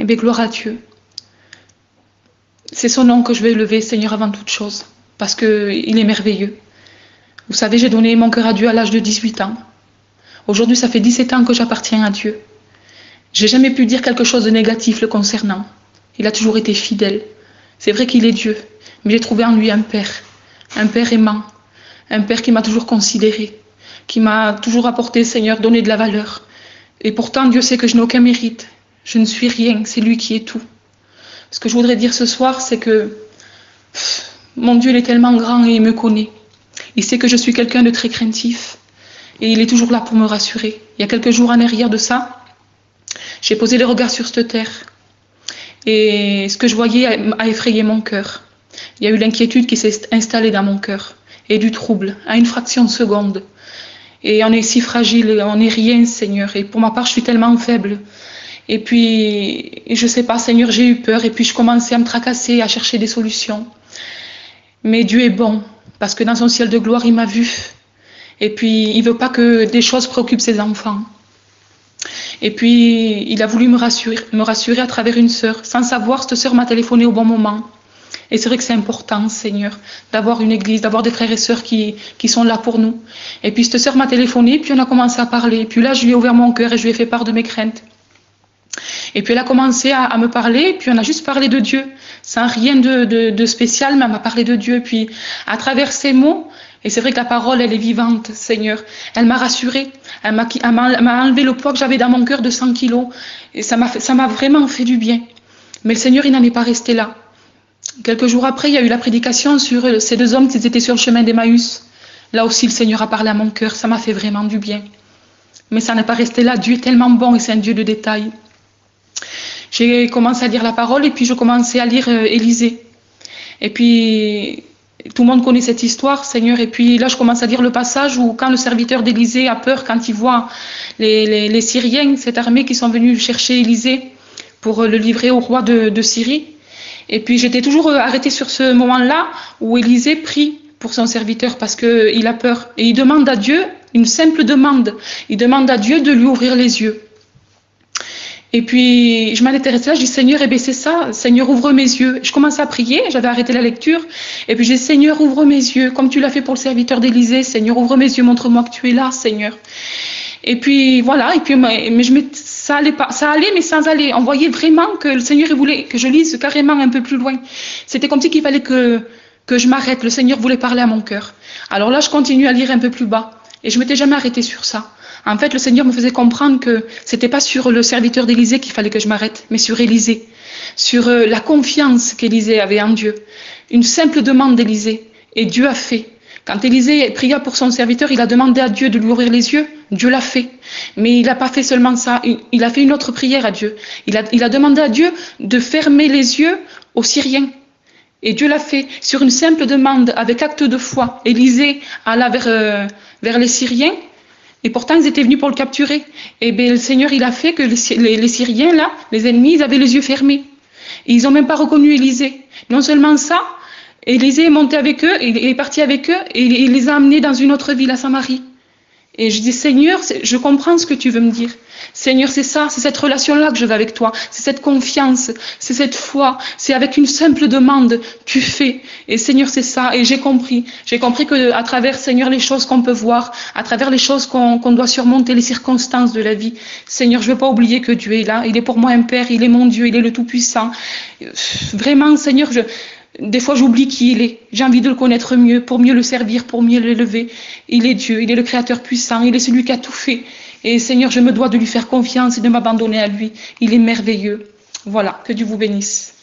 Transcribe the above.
Eh bien, gloire à Dieu. C'est son nom que je vais élever, Seigneur, avant toute chose, parce qu'il est merveilleux. Vous savez, j'ai donné mon cœur à Dieu à l'âge de 18 ans. Aujourd'hui, ça fait 17 ans que j'appartiens à Dieu. J'ai jamais pu dire quelque chose de négatif le concernant. Il a toujours été fidèle. C'est vrai qu'il est Dieu, mais j'ai trouvé en lui un père aimant, un père qui m'a toujours considéré, qui m'a toujours apporté, Seigneur, donné de la valeur. Et pourtant, Dieu sait que je n'ai aucun mérite. Je ne suis rien, c'est lui qui est tout. Ce que je voudrais dire ce soir, c'est que mon Dieu, il est tellement grand et il me connaît. Il sait que je suis quelqu'un de très craintif. Et il est toujours là pour me rassurer. Il y a quelques jours en arrière de ça, j'ai posé les regards sur cette terre. Et ce que je voyais a effrayé mon cœur. Il y a eu l'inquiétude qui s'est installée dans mon cœur. Et du trouble, à une fraction de seconde. Et on est si fragile, on n'est rien, Seigneur. Et pour ma part, je suis tellement faible. Et puis, je sais pas, Seigneur, j'ai eu peur. Et puis, je commençais à me tracasser, à chercher des solutions. Mais Dieu est bon, parce que dans son ciel de gloire, il m'a vu. Et puis, il veut pas que des choses préoccupent ses enfants. Et puis, il a voulu me rassurer à travers une sœur. Sans savoir, cette sœur m'a téléphoné au bon moment. Et c'est vrai que c'est important, Seigneur, d'avoir une église, d'avoir des frères et sœurs qui sont là pour nous. Et puis, cette sœur m'a téléphoné, puis on a commencé à parler. Puis là, je lui ai ouvert mon cœur et je lui ai fait part de mes craintes. Et puis elle a commencé à me parler, puis on a juste parlé de Dieu, sans rien de spécial, mais elle m'a parlé de Dieu. Puis à travers ces mots, et c'est vrai que la parole, elle est vivante, Seigneur, elle m'a rassurée, elle m'a enlevé le poids que j'avais dans mon cœur de 100 kilos, et ça m'a vraiment fait du bien. Mais le Seigneur, il n'en est pas resté là. Quelques jours après, il y a eu la prédication sur ces deux hommes qui étaient sur le chemin d'Emmaüs. Là aussi, le Seigneur a parlé à mon cœur, ça m'a fait vraiment du bien. Mais ça n'est pas resté là, Dieu est tellement bon et c'est un Dieu de détails. J'ai commencé à lire la parole et puis je commençais à lire Élisée. Et puis, tout le monde connaît cette histoire, Seigneur. Et puis là, je commence à lire le passage où quand le serviteur d'Élisée a peur, quand il voit les Syriens, cette armée qui sont venus chercher Élisée pour le livrer au roi de Syrie. Et puis j'étais toujours arrêtée sur ce moment-là où Élisée prie pour son serviteur parce qu'il a peur. Et il demande à Dieu, une simple demande, il demande à Dieu de lui ouvrir les yeux. Et puis, je m'en étais restée là, je dis, Seigneur, eh bien c'est ça, Seigneur, ouvre mes yeux. Je commençais à prier, j'avais arrêté la lecture, et puis j'ai dit, Seigneur, ouvre mes yeux, comme tu l'as fait pour le serviteur d'Élisée, Seigneur, ouvre mes yeux, montre-moi que tu es là, Seigneur. Et puis, voilà, et puis, mais ça allait, mais sans aller. On voyait vraiment que le Seigneur, il voulait que je lise carrément un peu plus loin. C'était comme si qu'il fallait que je m'arrête, le Seigneur voulait parler à mon cœur. Alors là, je continue à lire un peu plus bas, et je m'étais jamais arrêtée sur ça. En fait, le Seigneur me faisait comprendre que c'était pas sur le serviteur d'Élisée qu'il fallait que je m'arrête, mais sur Élisée, sur la confiance qu'Élisée avait en Dieu. Une simple demande d'Élisée, et Dieu a fait. Quand Élisée pria pour son serviteur, il a demandé à Dieu de lui ouvrir les yeux, Dieu l'a fait. Mais il n'a pas fait seulement ça, il a fait une autre prière à Dieu. Il a demandé à Dieu de fermer les yeux aux Syriens. Et Dieu l'a fait sur une simple demande, avec acte de foi. Élisée alla vers les Syriens, et pourtant, ils étaient venus pour le capturer. Et bien, le Seigneur, il a fait que les Syriens, là, les ennemis, ils avaient les yeux fermés. Et ils n'ont même pas reconnu Élisée. Non seulement ça, Élisée est monté avec eux, il est parti avec eux, et il les a amenés dans une autre ville, à Samarie. Et je dis, Seigneur, je comprends ce que tu veux me dire. Seigneur, c'est ça, c'est cette relation-là que je veux avec toi. C'est cette confiance, c'est cette foi. C'est avec une simple demande, tu fais. Et Seigneur, c'est ça. Et j'ai compris. J'ai compris que à travers, Seigneur, les choses qu'on peut voir, à travers les choses qu'on doit surmonter, les circonstances de la vie, Seigneur, je ne veux pas oublier que Dieu est là. Il est pour moi un Père, il est mon Dieu, il est le Tout-Puissant. Vraiment, Seigneur, des fois, j'oublie qui il est. J'ai envie de le connaître mieux, pour mieux le servir, pour mieux l'élever. Il est Dieu, il est le Créateur puissant, il est celui qui a tout fait. Et Seigneur, je me dois de lui faire confiance et de m'abandonner à lui. Il est merveilleux. Voilà, que Dieu vous bénisse.